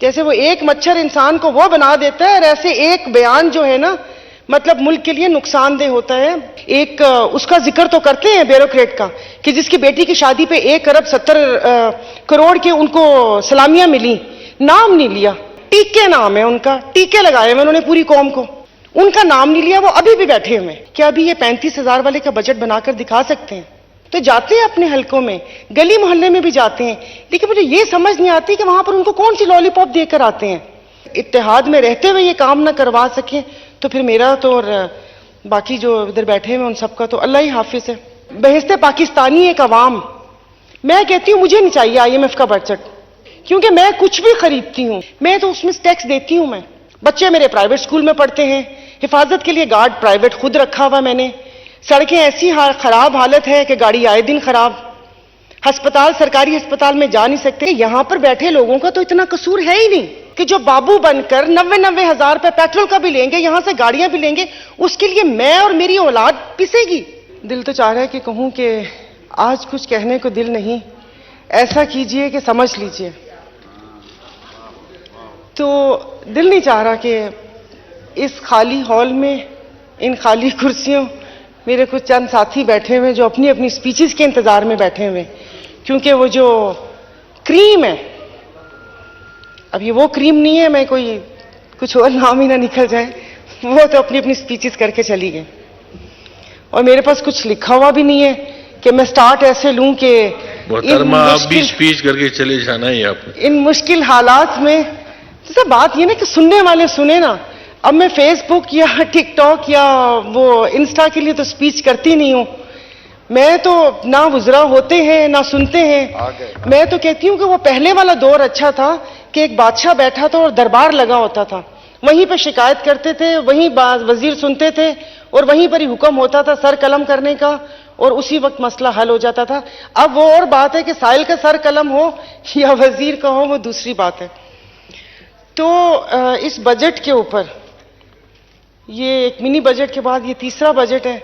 जैसे वो एक मच्छर इंसान को वो बना देता है, और ऐसे एक बयान जो है ना, मतलब मुल्क के लिए नुकसानदेह होता है। एक उसका जिक्र तो करते हैं ब्यूरोक्रेट का, कि जिसकी बेटी की शादी पे 1 अरब 70 करोड़ के उनको सलामियां मिली, नाम नहीं लिया। टीके नाम है उनका, टीके लगाए हुए उन्होंने पूरी कौम को, उनका नाम नहीं लिया, वो अभी भी बैठे हुए। क्या अभी ये 35,000 वाले का बजट बनाकर दिखा सकते हैं? तो जाते हैं अपने हलकों में, गली मोहल्ले में भी जाते हैं, लेकिन मुझे ये समझ नहीं आती कि वहां पर उनको कौन सी लॉलीपॉप देकर आते हैं। इत्तेहाद में रहते हुए ये काम ना करवा सके तो फिर मेरा तो और बाकी जो इधर बैठे हुए उन सबका तो अल्लाह ही हाफिज है। बहिस्ते पाकिस्तानी एक अवाम, मैं कहती हूं मुझे नहीं चाहिए IMF का बजट, क्योंकि मैं कुछ भी खरीदती हूं, मैं तो उसमें टैक्स देती हूं। मैं, बच्चे मेरे प्राइवेट स्कूल में पढ़ते हैं, हिफाजत के लिए गार्ड प्राइवेट खुद रखा हुआ मैंने, सड़कें ऐसी खराब हालत है कि गाड़ी आए दिन खराब, अस्पताल सरकारी अस्पताल में जा नहीं सकते। यहां पर बैठे लोगों का तो इतना कसूर है ही नहीं कि जो बाबू बनकर 90-90 हजार रुपए पेट्रोल का भी लेंगे, यहां से गाड़ियां भी लेंगे, उसके लिए मैं और मेरी औलाद पिसेगी। दिल तो चाह रहा है कि कहूं कि आज कुछ कहने को दिल नहीं, ऐसा कीजिए कि समझ लीजिए। तो दिल नहीं चाह रहा कि इस खाली हॉल में, इन खाली कुर्सियों, मेरे कुछ चंद साथी बैठे हुए जो अपनी अपनी स्पीचेस के इंतजार में बैठे हुए, क्योंकि वो जो क्रीम है, अब ये वो क्रीम नहीं है, मैं कोई कुछ और नाम ही ना निकल जाए, वो तो अपनी अपनी स्पीचेस करके चली गई, और मेरे पास कुछ लिखा हुआ भी नहीं है कि मैं स्टार्ट ऐसे लूं कि आप भी स्पीच करके चले जाना ही आपने। इन मुश्किल हालात में तो सब बात ये ना कि सुनने वाले सुने ना। अब मैं फेसबुक या टिकटॉक या वो इंस्टा के लिए तो स्पीच करती नहीं हूं, मैं तो ना गुजरा होते हैं ना सुनते हैं। मैं तो कहती हूं कि वो पहले वाला दौर अच्छा था कि एक बादशाह बैठा था और दरबार लगा होता था, वहीं पर शिकायत करते थे, वहीं वजीर सुनते थे और वहीं पर ही हुक्म होता था सर कलम करने का, और उसी वक्त मसला हल हो जाता था। अब वो और बात है कि साहिल का सर कलम हो या वजीर का हो, वो दूसरी बात है। तो इस बजट के ऊपर, ये एक मिनी बजट के बाद ये तीसरा बजट है,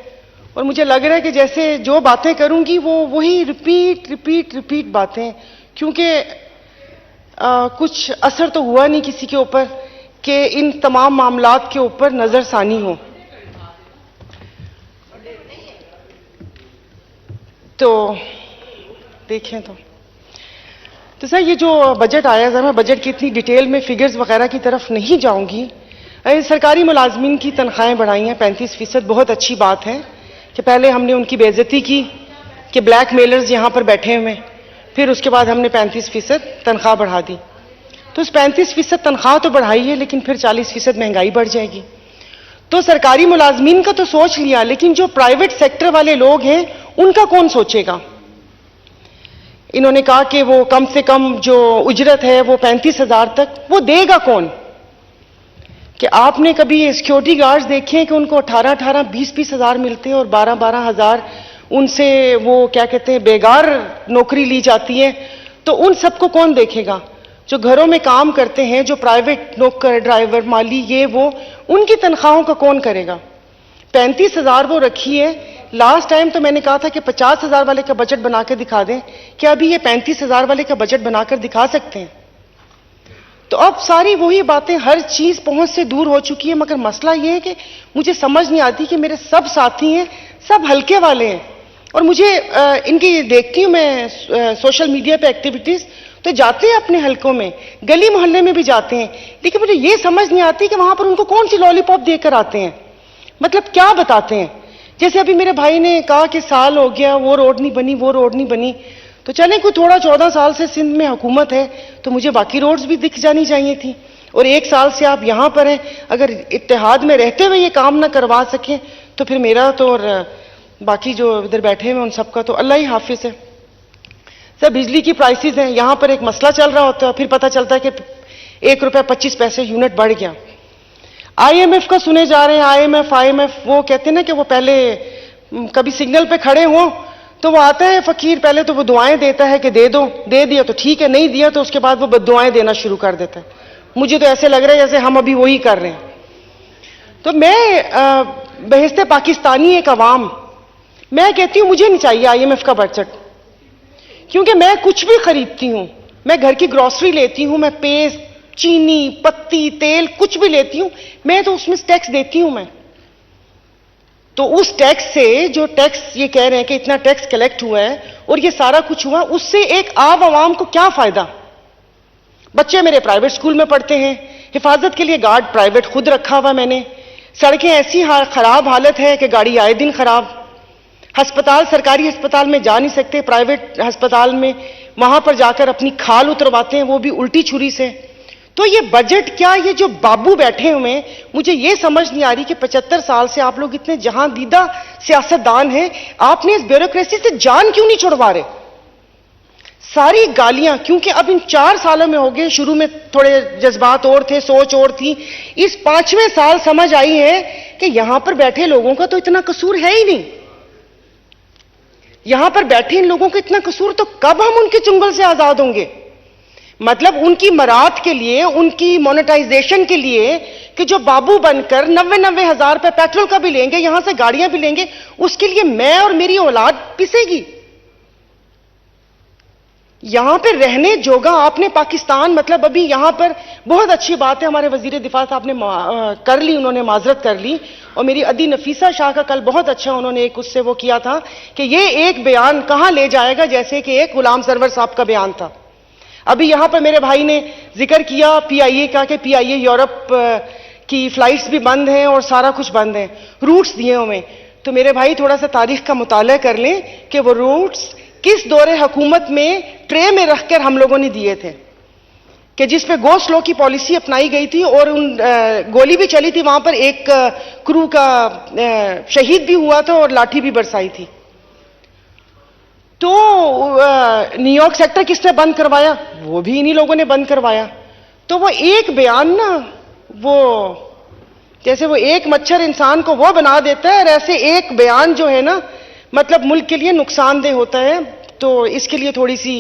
और मुझे लग रहा है कि जैसे जो बातें करूंगी वो वही रिपीट बातें, क्योंकि कुछ असर तो हुआ नहीं किसी के ऊपर कि इन तमाम मामलात के ऊपर नजरसानी हो। तो देखें तो सर ये जो बजट आया, जरा मैं बजट की इतनी डिटेल में फिगर्स वगैरह की तरफ नहीं जाऊंगी। सरकारी मुलाजमीन की तनख्वाहें बढ़ाई हैं 35%, बहुत अच्छी बात है कि पहले हमने उनकी बेइज्जती की कि ब्लैक मेलर्स यहाँ पर बैठे हुए, फिर उसके बाद हमने 35% तनख्वाह बढ़ा दी। तो उस 35% तनख्वाह तो बढ़ाई है, लेकिन फिर 40% महंगाई बढ़ जाएगी। तो सरकारी मुलाजमीन का तो सोच लिया, लेकिन जो प्राइवेट सेक्टर वाले लोग हैं उनका कौन सोचेगा? इन्होंने कहा कि वो कम से कम जो उजरत है वो 35,000 तक, वो देगा कौन? कि आपने कभी सिक्योरिटी गार्ड्स देखे हैं कि उनको 18-18, 20-20 हजार मिलते हैं और 12-12 हजार उनसे वो क्या कहते हैं बेगार नौकरी ली जाती है? तो उन सबको कौन देखेगा? जो घरों में काम करते हैं, जो प्राइवेट नौकर, ड्राइवर, माली, ये वो, उनकी तनख्वाहों का कौन करेगा? 35,000 वो रखी है। लास्ट टाइम तो मैंने कहा था कि 50,000 वाले का बजट बनाकर दिखा दें। क्या अभी ये 35,000 वाले का बजट बनाकर दिखा सकते हैं? तो अब सारी वही बातें, हर चीज पहुंच से दूर हो चुकी है। मगर मसला ये है कि मुझे समझ नहीं आती कि मेरे सब साथी हैं, सब हल्के वाले हैं, और मुझे इनकी देखती हूं मैं सोशल मीडिया पे एक्टिविटीज, तो जाते हैं अपने हलकों में, गली मोहल्ले में भी जाते हैं, लेकिन मुझे ये समझ नहीं आती कि वहां पर उनको कौन सी लॉलीपॉप देकर आते हैं, मतलब क्या बताते हैं। जैसे अभी मेरे भाई ने कहा कि साल हो गया, वो रोड नहीं बनी, वो रोड नहीं बनी, तो चले कोई थोड़ा 14 साल से सिंध में हुकूमत है तो मुझे बाकी रोड्स भी दिख जानी चाहिए थी, और 1 साल से आप यहां पर हैं, अगर इत्तेहाद में रहते हुए ये काम ना करवा सके तो फिर मेरा तो और बाकी जो इधर बैठे हुए उन सबका तो अल्लाह ही हाफिज है। सर बिजली की प्राइसेस हैं, यहां पर एक मसला चल रहा होता है, फिर पता चलता है कि 1 रुपया 25 पैसे यूनिट बढ़ गया। IMF का सुने जा रहे हैं, IMF वो कहते हैं ना कि वो पहले कभी सिग्नल पे खड़े हों तो वो आता है फकीर, पहले तो वो दुआएं देता है कि दे दो, दे दिया तो ठीक है, नहीं दिया तो उसके बाद वो बद्दुआएं देना शुरू कर देता है। मुझे तो ऐसे लग रहा है जैसे हम अभी वही कर रहे हैं। तो मैं बहिस्ते पाकिस्तानी एक अवाम, मैं कहती हूं मुझे नहीं चाहिए IMF का बजट, क्योंकि मैं कुछ भी खरीदती हूं, मैं घर की ग्रोसरी लेती हूं, मैं पेस्ट, चीनी, पत्ती, तेल कुछ भी लेती हूं मैं तो उसमें टैक्स देती हूं मैं। तो उस टैक्स से जो टैक्स ये कह रहे हैं कि इतना टैक्स कलेक्ट हुआ है और ये सारा कुछ हुआ, उससे एक आम आवाम को क्या फायदा? बच्चे मेरे प्राइवेट स्कूल में पढ़ते हैं, हिफाजत के लिए गार्ड प्राइवेट खुद रखा हुआ मैंने, सड़कें ऐसी खराब हालत है कि गाड़ी आए दिन खराब, अस्पताल सरकारी अस्पताल में जा नहीं सकते, प्राइवेट अस्पताल में वहां पर जाकर अपनी खाल उतरवाते हैं, वो भी उल्टी छुरी से। तो ये बजट क्या, ये जो बाबू बैठे हुए हैं, मुझे ये समझ नहीं आ रही कि 75 साल से आप लोग इतने जहां दीदा सियासतदान हैं, आपने इस ब्यूरोक्रेसी से जान क्यों नहीं छुड़वा रहे? सारी गालियां, क्योंकि अब इन 4 सालों में हो गए, शुरू में थोड़े जज्बात और थे, सोच और थी, इस 5वें साल समझ आई है कि यहां पर बैठे लोगों का तो इतना कसूर है ही नहीं। यहां पर बैठे इन लोगों का इतना कसूर, तो कब हम उनके चुंगल से आजाद होंगे? मतलब उनकी मरात के लिए, उनकी मोनेटाइजेशन के लिए कि जो बाबू बनकर 90-90 हजार रुपए पेट्रोल का भी लेंगे, यहां से गाड़ियां भी लेंगे, उसके लिए मैं और मेरी औलाद पिसेगी। यहां पर रहने जोगा आपने पाकिस्तान, मतलब अभी यहां पर बहुत अच्छी बात है, हमारे वजीर दिफा साहब ने कर ली, उन्होंने माजरत कर ली, और मेरी अदी नफीसा शाह का कल बहुत अच्छा उन्होंने एक उससे वो किया था कि ये एक बयान कहां ले जाएगा, जैसे कि एक गुलाम सरवर साहब का बयान था। अभी यहां पर मेरे भाई ने जिक्र किया पीआईए का, कि पीआईए यूरोप की फ्लाइट्स भी बंद हैं और सारा कुछ बंद है, रूट्स दिए हुए। तो मेरे भाई थोड़ा सा तारीख का मुताला कर लें कि वो रूट्स किस दौरे हुकूमत में ट्रे में रखकर हम लोगों ने दिए थे, कि जिस पे गो स्लो की पॉलिसी अपनाई गई थी, और उन गोली भी चली थी वहां पर, एक क्रू का शहीद भी हुआ था और लाठी भी बरसाई थी। तो न्यूयॉर्क सेक्टर किसने बंद करवाया? वो भी इन्हीं लोगों ने बंद करवाया। तो वो एक बयान ना, वो जैसे वो एक मच्छर इंसान को वो बना देता है, और ऐसे एक बयान जो है ना, मतलब मुल्क के लिए नुकसानदेह होता है। तो इसके लिए थोड़ी सी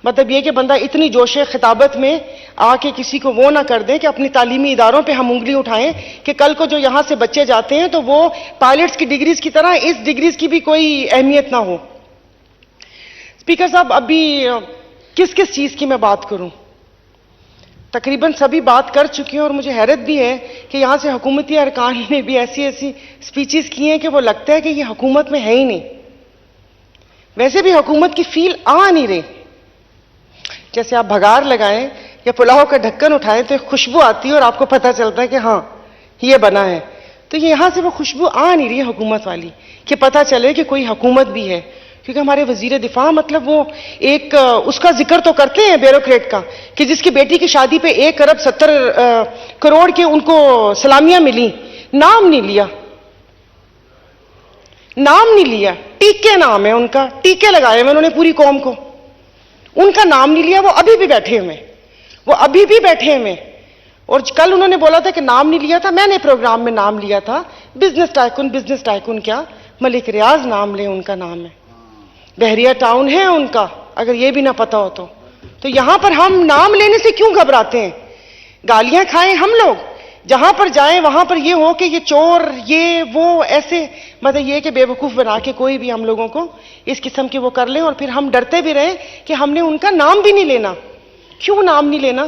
मतलब ये कि बंदा इतनी जोशे खिताबत में आके किसी को वो ना कर दे कि अपनी तालीमी इदारों पे हम उंगली उठाएं कि कल को जो यहां से बच्चे जाते हैं तो वो पायलट्स की डिग्रीज की तरह इस डिग्रीज की भी कोई अहमियत ना हो। स्पीकर साहब, अभी किस किस चीज की मैं बात करूं? तकरीबन सभी बात कर चुकी हैं, और मुझे हैरत भी है कि यहां से हुकूमती अरकान ने भी ऐसी ऐसी स्पीचेस की हैं कि वो लगता है कि ये हुकूमत में है ही नहीं। वैसे भी हुकूमत की फील आ नहीं रही। जैसे आप भगार लगाएं या पुलाव का ढक्कन उठाएं तो एक खुशबू आती है और आपको पता चलता है कि हाँ ये बना है। तो यहां से वो खुशबू आ नहीं रही है हुकूमत वाली, कि पता चले कि कोई हुकूमत भी है। क्योंकि हमारे वजीर दिफा, मतलब वो एक उसका जिक्र तो करते हैं ब्यूरोक्रेट का, कि जिसकी बेटी की शादी पे 1 अरब 70 करोड़ के उनको सलामियां मिली, नाम नहीं लिया, नाम नहीं लिया। टीके नाम है उनका, टीके लगाए हुए उन्होंने पूरी कौम को, उनका नाम नहीं लिया। वो अभी भी बैठे हुए, वो अभी भी बैठे हुए। और कल उन्होंने बोला था कि नाम नहीं लिया था, मैंने प्रोग्राम में नाम लिया था। बिजनेस टाइकून क्या, मलिक रियाज नाम ले, उनका नाम है, बहरिया टाउन है उनका, अगर ये भी ना पता हो तो यहां पर हम नाम लेने से क्यों घबराते हैं? गालियां खाएं हम लोग, जहां पर जाएं वहां पर ये हो कि ये चोर, ये वो, ऐसे मतलब ये कि बेवकूफ बना के कोई भी हम लोगों को इस किस्म के वो कर ले, और फिर हम डरते भी रहे कि हमने उनका नाम भी नहीं लेना। क्यों नाम नहीं लेना?